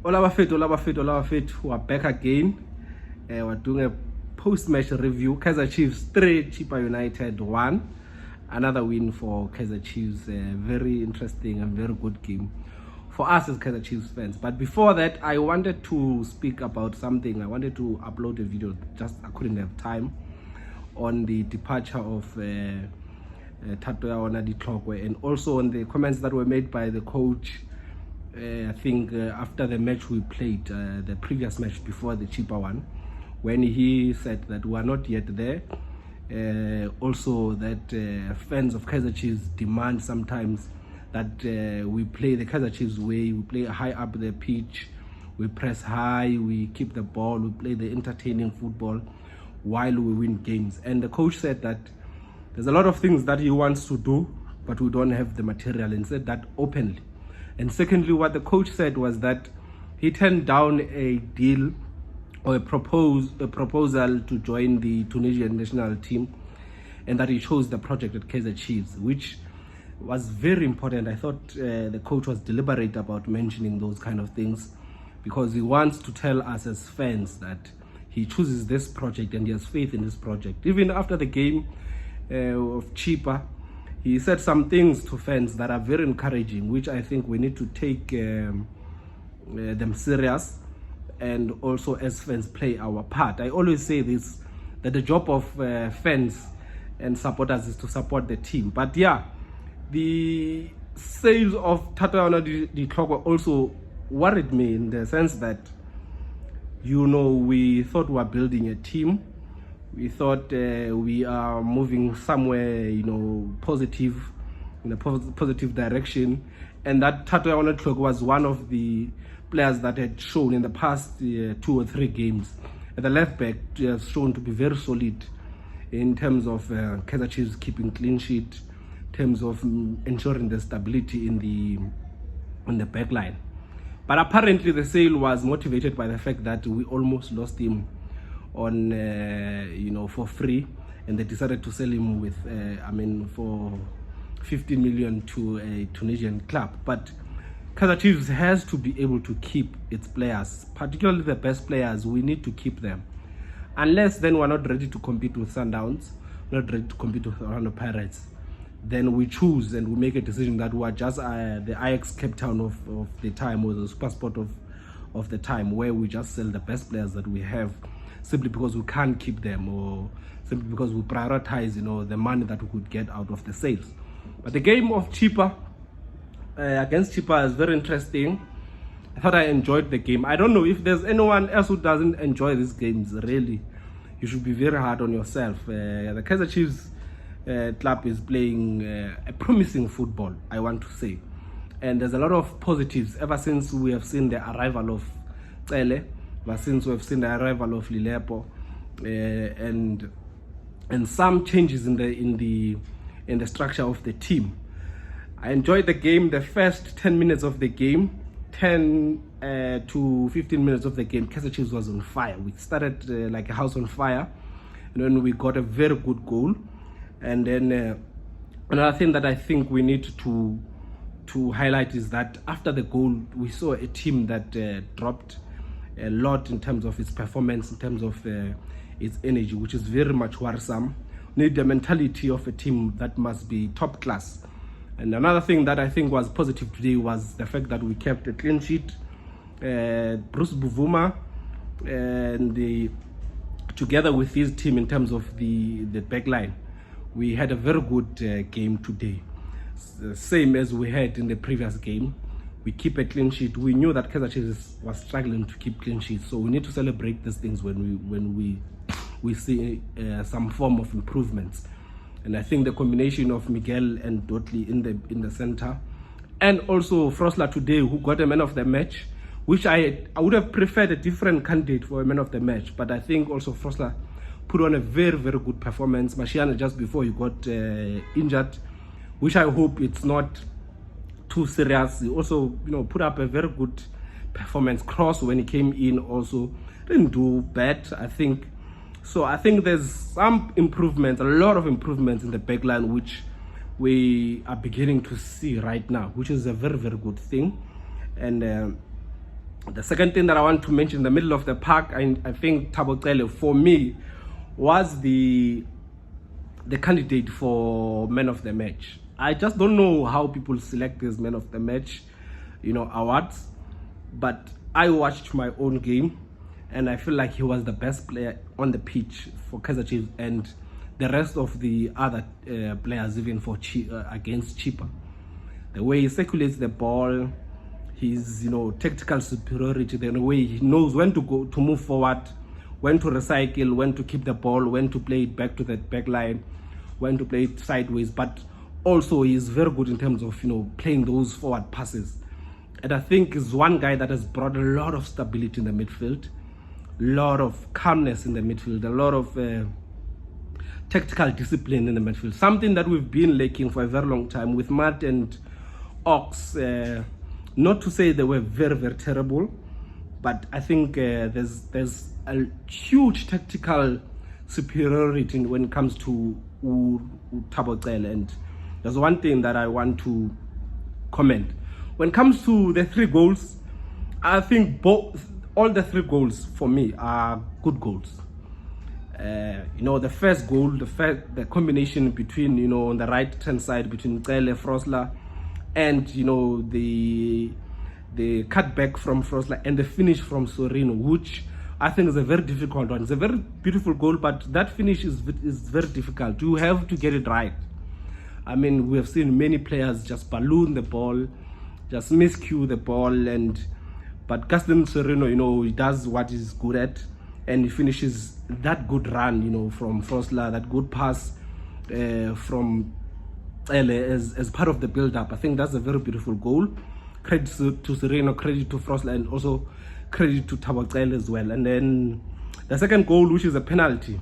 Hola Bafet, we are back again. We're doing a post-match review. Kaizer Chiefs 3, Chippa United 1. Another win for Kaizer Chiefs. A very interesting and very good game for us as Kaizer Chiefs fans. But before that, I wanted to speak about something. I wanted to upload a video, just I couldn't have time, on the departure of Thabo and also on the comments that were made by the coach. I think after the match we played, the previous match before the Chippa one, when he said that we are not yet there. Also that fans of Kaizer Chiefs demand sometimes that we play the Kaizer Chiefs way. We play high up the pitch, we press high, we keep the ball, we play the entertaining football while we win games. And the coach said that there's a lot of things that he wants to do, but we don't have the material, and said that openly. And secondly, what the coach said was that he turned down a deal or a proposal to join the Tunisian national team, and that he chose the project at Kaizer Chiefs, which was very important. I thought the coach was deliberate about mentioning those kind of things, because he wants to tell us as fans that he chooses this project and he has faith in this project. Even after the game of Chippa, he said some things to fans that are very encouraging, which I think we need to take them serious, and also as fans play our part. I always say this, that the job of fans and supporters is to support the team. But yeah, the sales of Thabo also worried me, in the sense that, you know, we thought we were building a team. We thought we are moving somewhere, you know, positive, in a positive direction, and that Thabo was one of the players that had shown in the past 2 or 3 games at the left back, has shown to be very solid in terms of Kaizer Chiefs keeping clean sheet, in terms of ensuring the stability in the back line. But apparently the sale was motivated by the fact that we almost lost him on you know, for free, and they decided to sell him with for 15 million to a Tunisian club. But Kaizer Chiefs has to be able to keep its players, particularly the best players. We need to keep them, unless then we're not ready to compete with Sundowns, not ready to compete with Orlando Pirates. Then we choose and we make a decision that we are just the Ajax Cape Town of the time, or the SuperSport of the time, where we just sell the best players that we have, simply because we can't keep them, or simply because we prioritize, you know, the money that we could get out of the sales. But the game of Chippa against Chippa is very interesting. I thought I enjoyed the game. I don't know if there's anyone else who doesn't enjoy these games. Really, you should be very hard on yourself. The Kaizer Chiefs club is playing a promising football, I want to say, and there's a lot of positives ever since we have seen the arrival of Cele, ever since we have seen the arrival of Lilepo, and some changes in the structure of the team. I enjoyed the game. The first 10 minutes of the game, 10 to 15 minutes of the game, Kaizer Chiefs was on fire. We started like a house on fire, and then we got a very good goal. And then another thing that I think we need to highlight is that after the goal, we saw a team that dropped a lot in terms of its performance, in terms of its energy, which is very much worrisome. We need the mentality of a team that must be top class. And another thing that I think was positive today was the fact that we kept a clean sheet. Bruce Buvuma and together with his team, in terms of the back line, we had a very good game today. Same as we had in the previous game. We keep a clean sheet. We knew that Kaizer Chiefs was struggling to keep clean sheets, so we need to celebrate these things when we see some form of improvements. And I think the combination of Miguel and Dotley in the center, and also Frosler today, who got a man of the match, which I would have preferred a different candidate for a man of the match, but I think also Frosler put on a very, very good performance. Mashiana, just before he got injured, which I hope it's not too serious. He also, you know, put up a very good performance. Cross, when he came in, also didn't do bad, I think. So I think there's some improvements, a lot of improvements in the backline, which we are beginning to see right now, which is a very, very good thing. And The second thing that I want to mention in the middle of the park, I think Thabo Cele, for me, was the candidate for man of the match. I just don't know how people select this man of the match, awards. But I watched my own game, and I feel like he was the best player on the pitch for Kaizer Chiefs, and the rest of the other players, even for against Chippa. The way he circulates the ball, his tactical superiority, the way he knows when to move forward, when to recycle, when to keep the ball, when to play it back to the back line, when to play it sideways. But also he's very good in terms of playing those forward passes. And I think he's one guy that has brought a lot of stability in the midfield, a lot of calmness in the midfield, a lot of tactical discipline in the midfield, something that we've been lacking for a very long time with Matt and Ox. Not to say they were very, very terrible, but I think there's a huge tactical superiority when it comes to Thabo Cele. And there's one thing that I want to comment. When it comes to the 3 goals, I think all the 3 goals for me are good goals. The first goal, the combination between, on the right hand side between Cele, Frosler, and the cutback from Frosler and the finish from Sorino, which I think is a very difficult one. It's a very beautiful goal, but that finish is very difficult. You have to get it right. I mean, we have seen many players just balloon the ball, just miscue the ball, but Gaston Sorino, he does what he's good at, and he finishes that good run, from Frosler, that good pass from Cele as part of the build-up. I think that's a very beautiful goal. Credit to Sorino, credit to Frosler, and also credit to Thabo Cele as well. And then the second goal, which is a penalty,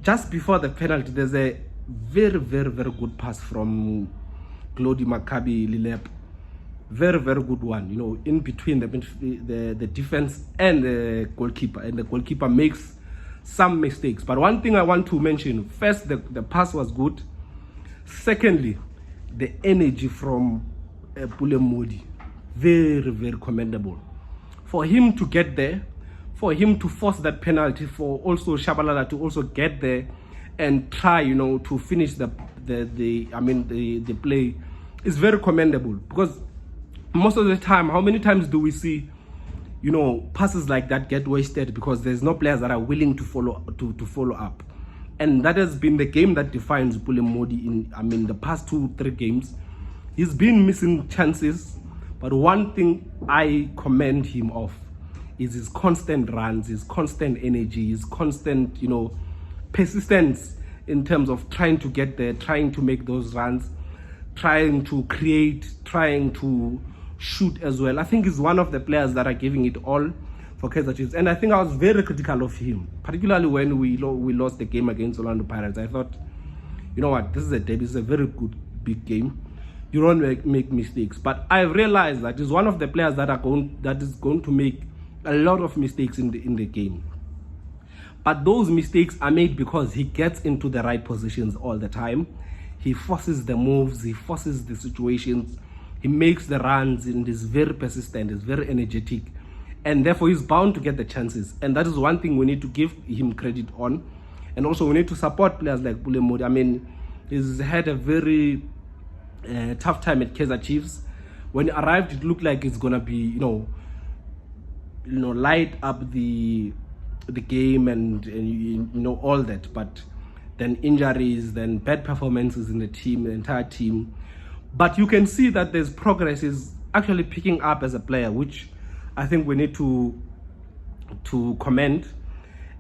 just before the penalty, there's a very, very, very good pass from Glody Maccabi Lilep. Very, very good one, in between the defense and the goalkeeper. And the goalkeeper makes some mistakes. But one thing I want to mention, first, the pass was good. Secondly, the energy from Pule Mmodi, very, very commendable. For him to get there, for him to force that penalty, for also Shabalala to also get there and try, to finish the play, is very commendable. Because most of the time, how many times do we see passes like that get wasted because there's no players that are willing to follow up? And that has been the game that defines Pule Mmodi in the past 2-3 games. He's been missing chances, but one thing I commend him of is his constant runs, his constant energy, his constant persistence in terms of trying to get there, trying to make those runs, trying to create, trying to shoot as well. I think he's one of the players that are giving it all for Kaizer Chiefs. And I think I was very critical of him, particularly when we lost the game against Orlando Pirates. I thought, this is a derby, it's a very good, big game. You don't make mistakes. But I realized that he's one of the players that is going to make a lot of mistakes in the game. But those mistakes are made because he gets into the right positions all the time. He forces the moves, he forces the situations, he makes the runs, and is very persistent, is very energetic, and therefore he's bound to get the chances. And that is one thing we need to give him credit on. And also we need to support players like Pule Mmodi. I mean, he's had a very tough time at Kaizer Chiefs. When he arrived, it looked like it's gonna be light up the game and all that. But then injuries, then bad performances in the entire team. But you can see that there's progress is actually picking up as a player, which I think we need to commend.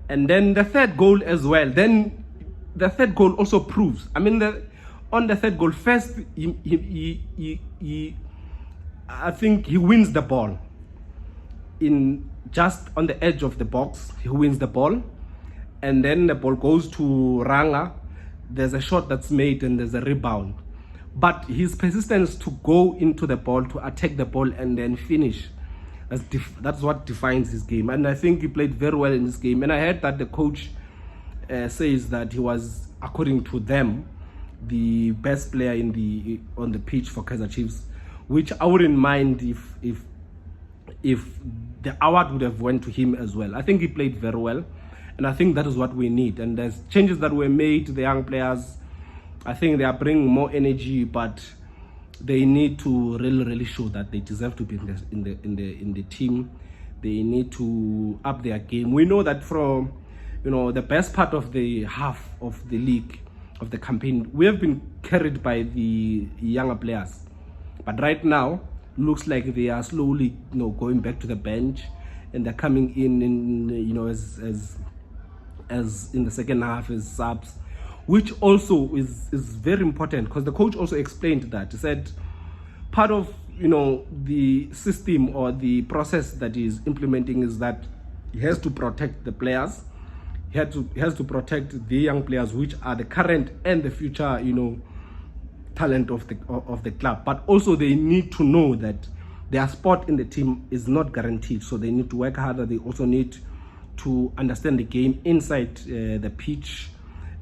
And then the third goal as well. Then the third goal also proves. I mean, on the third goal, first I think he wins the ball in just on the edge of the box. He wins the ball, and then the ball goes to Ranga. There's a shot that's made and there's a rebound. But his persistence to go into the ball, to attack the ball and then finish, that's what defines his game. And I think he played very well in this game. And I heard that the coach says that he was, according to them, the best player on the pitch for Kaizer Chiefs, which I wouldn't mind if the award would have went to him as well. I think he played very well, and I think that is what we need. And there's changes that were made to the young players. I think they are bringing more energy, but they need to really show that they deserve to be in the team. They need to up their game. We know that from the best part of the half of the league, of the campaign, we have been carried by the younger players, but right now looks like they are slowly going back to the bench, and they're coming in as in the second half as subs, which also is very important, because the coach also explained that. He said part of the system or the process that he's implementing is that he has to protect the players. He has to protect the young players, which are the current and the future talent of the club. But also they need to know that their spot in the team is not guaranteed, so they need to work harder. They also need to understand the game inside the pitch,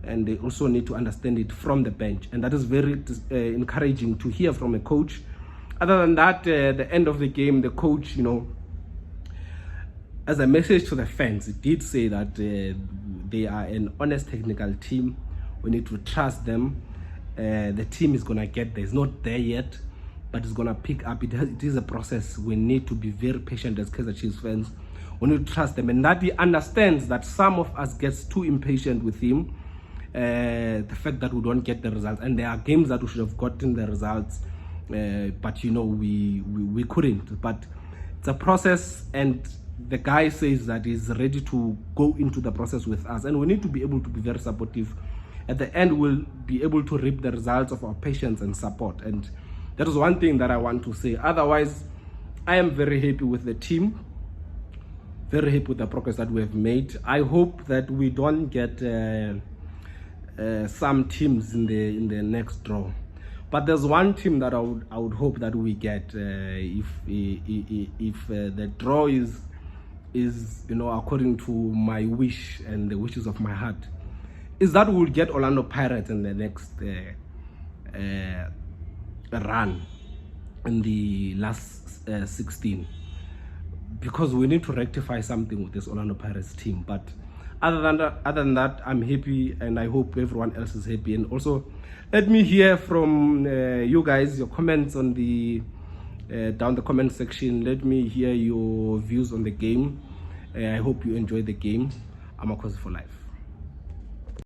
and they also need to understand it from the bench, and that is very encouraging to hear from a coach. Other than that, the end of the game, the coach, as a message to the fans, he did say that they are an honest technical team. We need to trust them. The team is going to get there. It's not there yet, but it's going to pick up. It is a process. We need to be very patient as Kaizer Chiefs fans. We need to trust them. And that he understands that some of us gets too impatient with him. The fact that we don't get the results. And there are games that we should have gotten the results, but we couldn't. But it's a process, and the guy says that he's ready to go into the process with us, and we need to be able to be very supportive. At the end, we'll be able to reap the results of our patience and support, and that is one thing that I want to say. Otherwise, I am very happy with the team, very happy with the progress that we have made. I hope that we don't get some teams in the next draw, but there's one team that I would hope that we get if the draw is according to my wish and the wishes of my heart, is that we'll get Orlando Pirates in the next run in the last 16, because we need to rectify something with this Orlando Pirates team. But other than that, I'm happy, and I hope everyone else is happy. And also, let me hear from you guys, your comments on the down the comment section. Let me hear your views on the game. I hope you enjoy the game. I'm a Kaizer for life.